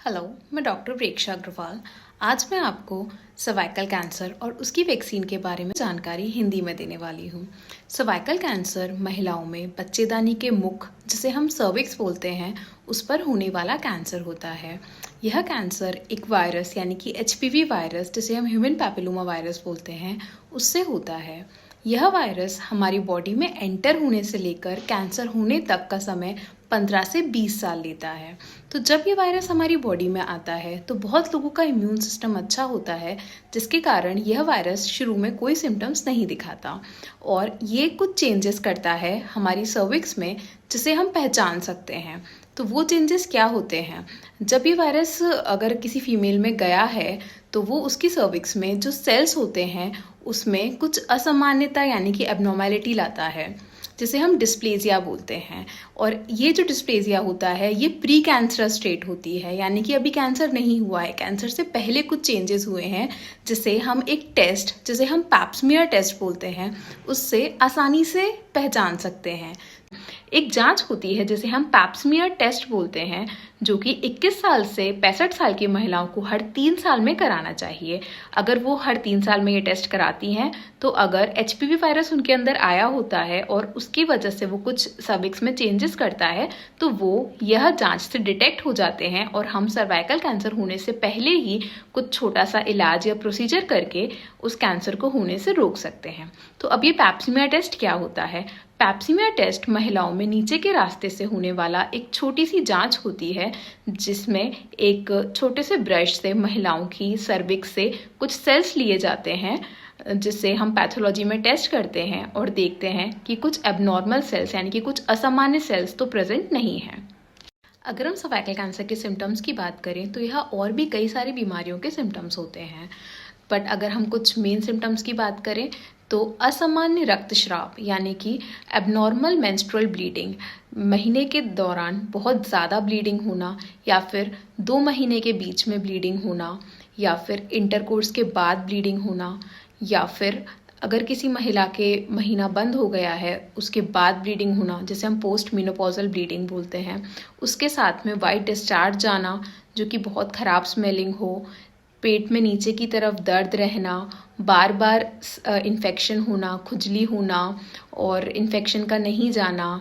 Hello, मैं doctor प्रेक्षा अग्रवाल। आज मैं आपको सर्वाइकल कैंसर और उसकी वैक्सीन के बारे में जानकारी हिंदी में देने वाली हूँ। सर्वाइकल कैंसर महिलाओं में बच्चेदानी के मुख, जिसे हम सर्विक्स बोलते हैं, उस पर होने वाला कैंसर होता है। यह कैंसर एक वायरस यानी कि HPV वायरस, जिसे हम ह्यूमन पैपिलोमा वायरस बोलते हैं, उससे होता है। यह वायरस हमारी बॉडी में एंटर होने से लेकर कैंसर होने तक का समय 15 से 20 साल लेता है। तो जब ये वायरस हमारी बॉडी में आता है तो बहुत लोगों का इम्यून सिस्टम अच्छा होता है, जिसके कारण यह वायरस शुरू में कोई सिम्टम्स नहीं दिखाता और ये कुछ चेंजेस करता है हमारी सर्विक्स में, जिसे हम पहचान सकते हैं। तो वो चेंजेस क्या होते हैं? जब ये वायरस अगर किसी फीमेल में गया है तो वो उसकी सर्विक्स में जो सेल्स होते हैं उसमें कुछ असामान्यता यानी कि एबनॉर्मैलिटी लाता है, जिसे हम डिस्प्लेजिया बोलते हैं। और ये जो डिस्प्लेजिया होता है ये प्री कैंसरस स्टेट होती है, यानी कि अभी कैंसर नहीं हुआ है, कैंसर से पहले कुछ चेंजेस हुए हैं, जिसे हम एक टेस्ट, जिसे हम पैप्समियर टेस्ट बोलते हैं, उससे आसानी से पहचान सकते हैं। एक जांच होती है जिसे हम पैप्समियर टेस्ट बोलते हैं, जो कि 21 साल से 65 साल की महिलाओं को हर 3 साल में कराना चाहिए। अगर वो हर 3 साल में ये टेस्ट कराती हैं तो अगर HPV वायरस उनके अंदर आया होता है और उसकी वजह से वो कुछ सर्विक्स में चेंजेस करता है तो वो यह जांच से डिटेक्ट हो जाते हैं और हम सर्वाइकल कैंसर होने से पहले ही कुछ छोटा सा इलाज या प्रोसीजर करके उस कैंसर को होने से रोक सकते हैं। तो अब ये पैप्समियर टेस्ट क्या होता है? पैप्समियर टेस्ट महिलाओं में नीचे के रास्ते से होने वाला एक छोटी सी जांच होती है, जिसमें एक छोटे से ब्रश से महिलाओं की सर्विक्स से कुछ सेल्स लिए जाते हैं, जिससे हम पैथोलॉजी में टेस्ट करते हैं और देखते हैं कि कुछ एबनॉर्मल सेल्स यानी कि कुछ असामान्य सेल्स तो प्रेजेंट नहीं है। अगर हम सर्वाइकल कैंसर के सिम्टम्स की बात करें तो यह और भी कई सारी बीमारियों के सिम्टम्स होते हैं, बट अगर हम कुछ मेन सिम्टम्स की बात करें तो असामान्य रक्तस्राव यानी कि एबनॉर्मल मेंस्ट्रुअल ब्लीडिंग, महीने के दौरान बहुत ज़्यादा ब्लीडिंग होना, या फिर 2 महीने के बीच में ब्लीडिंग होना, या फिर इंटरकोर्स के बाद ब्लीडिंग होना, या फिर अगर किसी महिला के महीना बंद हो गया है उसके बाद ब्लीडिंग होना, जिसे हम पोस्ट मेनोपॉजल ब्लीडिंग बोलते हैं। उसके साथ में वाइट डिस्चार्ज जाना, जो कि बहुत ख़राब स्मेलिंग हो, पेट में नीचे की तरफ दर्द रहना, बार बार इन्फेक्शन होना, खुजली होना और इन्फेक्शन का नहीं जाना।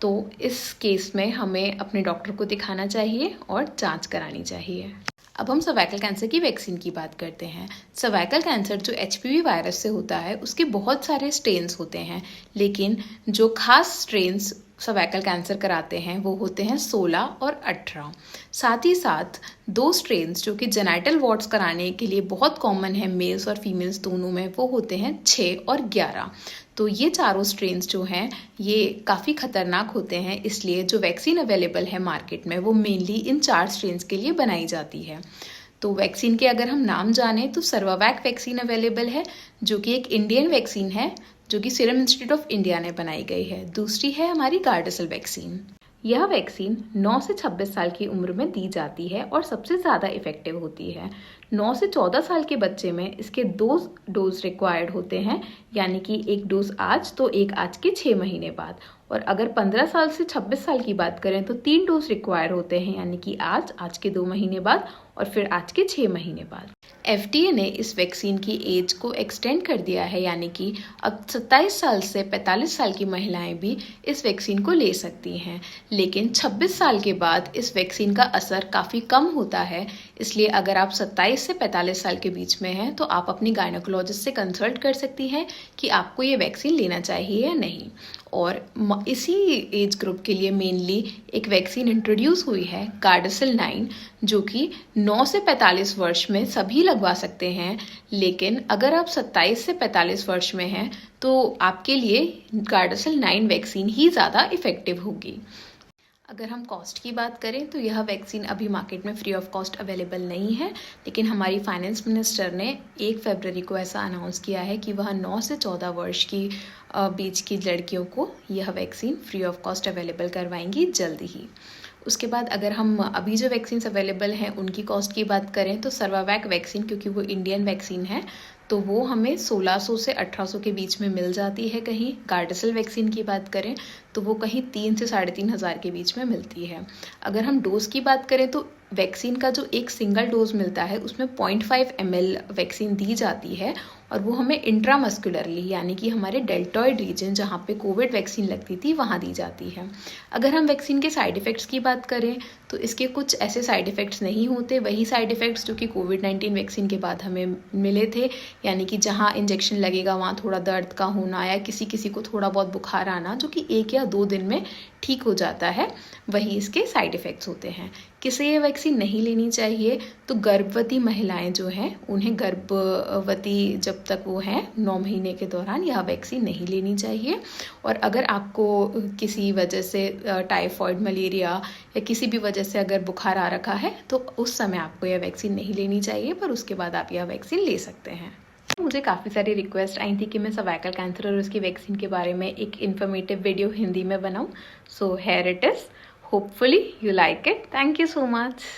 तो इस केस में हमें अपने डॉक्टर को दिखाना चाहिए और जांच करानी चाहिए। अब हम सर्वाइकल कैंसर की वैक्सीन की बात करते हैं। सर्वाइकल कैंसर जो HPV वायरस से होता है उसके बहुत सारे स्ट्रेन्स होते हैं, लेकिन जो खास स्ट्रेन्स सर्वाइकल कैंसर कराते हैं वो होते हैं 16 और 18। साथ ही साथ 2 स्ट्रेन्स जो कि जेनाइटल वॉर्ट्स कराने के लिए बहुत कॉमन है मेल्स और फीमेल्स दोनों में, वो होते हैं 6 और 11। तो ये चारों स्ट्रेन्स जो हैं ये काफ़ी खतरनाक होते हैं, इसलिए जो वैक्सीन अवेलेबल है मार्केट में वो मेनली इन 4 स्ट्रेन्स के लिए बनाई जाती है। तो वैक्सीन के अगर हम नाम जानें तो सर्वावैक वैक्सीन अवेलेबल है, जो कि एक इंडियन वैक्सीन है, जो कि सीरम इंस्टीट्यूट ऑफ इंडिया ने बनाई गई है। दूसरी है हमारी गार्डासिल वैक्सीन। यह वैक्सीन 9 से 26 साल की उम्र में दी जाती है और सबसे ज़्यादा इफेक्टिव होती है। 9 से 14 साल के बच्चे में इसके 2 डोज रिक्वायर्ड होते हैं, यानी कि एक डोज आज तो एक आज के 6 महीने बाद। और अगर 15 साल से 26 साल की बात करें तो 3 डोज रिक्वायर होते हैं, यानी कि आज के 2 महीने बाद और फिर आज के 6 महीने बाद। FDA ने इस वैक्सीन की एज को एक्सटेंड कर दिया है, यानी कि अब 27 साल से 45 साल की महिलाएं भी इस वैक्सीन को ले सकती हैं। लेकिन 26 साल के बाद इस वैक्सीन का असर काफ़ी कम होता है, इसलिए अगर आप 27 से 45 साल के बीच में हैं तो आप अपनी गायनेकोलॉजिस्ट से कंसल्ट कर सकती हैं कि आपको ये वैक्सीन लेना चाहिए या नहीं। और इसी एज ग्रुप के लिए मेनली एक वैक्सीन इंट्रोड्यूस हुई है, गार्डासिल 9, जो कि 9 से 45 वर्ष में सभी लगवा सकते हैं। लेकिन अगर आप 27 से 45 वर्ष में हैं तो आपके लिए गार्डासिल 9 वैक्सीन ही ज़्यादा इफेक्टिव होगी। अगर हम कॉस्ट की बात करें तो यह वैक्सीन अभी मार्केट में फ्री ऑफ कॉस्ट अवेलेबल नहीं है, लेकिन हमारी फाइनेंस मिनिस्टर ने 1 फरवरी को ऐसा अनाउंस किया है कि वह 9 से 14 वर्ष की बीच की लड़कियों को यह vaccine free of cost available करवाएंगी जल्दी ही। उसके बाद अगर हम अभी जो वैक्सीन्स अवेलेबल हैं उनकी कॉस्ट की बात करें तो सर्वावैक वैक्सीन, क्योंकि वो इंडियन वैक्सीन है, तो वो हमें 1600 से 1800 के बीच में मिल जाती है कहीं। गार्डासिल वैक्सीन की बात करें तो वो कहीं 3 से 3500 के बीच में मिलती है। अगर हम डोज की बात करें तो वैक्सीन का जो एक सिंगल डोज मिलता है उसमें 0.5 ml वैक्सीन दी जाती है और वो हमें इंट्रामस्कुलरली यानी कि हमारे डेल्टॉइड रीजन जहाँ पे कोविड वैक्सीन लगती थी वहाँ दी जाती है। अगर हम वैक्सीन के साइड इफ़ेक्ट्स की बात करें तो इसके कुछ ऐसे साइड इफ़ेक्ट्स नहीं होते, वही साइड इफ़ेक्ट्स जो कि कोविड-19 वैक्सीन के बाद हमें मिले थे, यानी कि जहाँ इंजेक्शन लगेगा वहाँ थोड़ा दर्द का होना या किसी किसी को थोड़ा बहुत बुखार आना जो कि 1 या 2 दिन में ठीक हो जाता है, वही इसके साइड इफ़ेक्ट्स होते हैं। किसे ये वैक्सीन नहीं लेनी चाहिए? तो गर्भवती महिलाएं जो हैं उन्हें गर्भवती जब तक वो हैं 9 महीने के दौरान यह वैक्सीन नहीं लेनी चाहिए। और अगर आपको किसी वजह से टाइफॉइड, मलेरिया या किसी भी वजह से अगर बुखार आ रखा है तो उस समय आपको यह वैक्सीन नहीं लेनी चाहिए, पर उसके बाद आप यह वैक्सीन ले सकते हैं। मुझे काफ़ी सारी रिक्वेस्ट आई थी कि मैं सर्वाइकल कैंसर और उसकी वैक्सीन के बारे में एक इन्फॉर्मेटिव वीडियो हिंदी में बनाऊं। So here it is. Hopefully you like it. Thank you so much.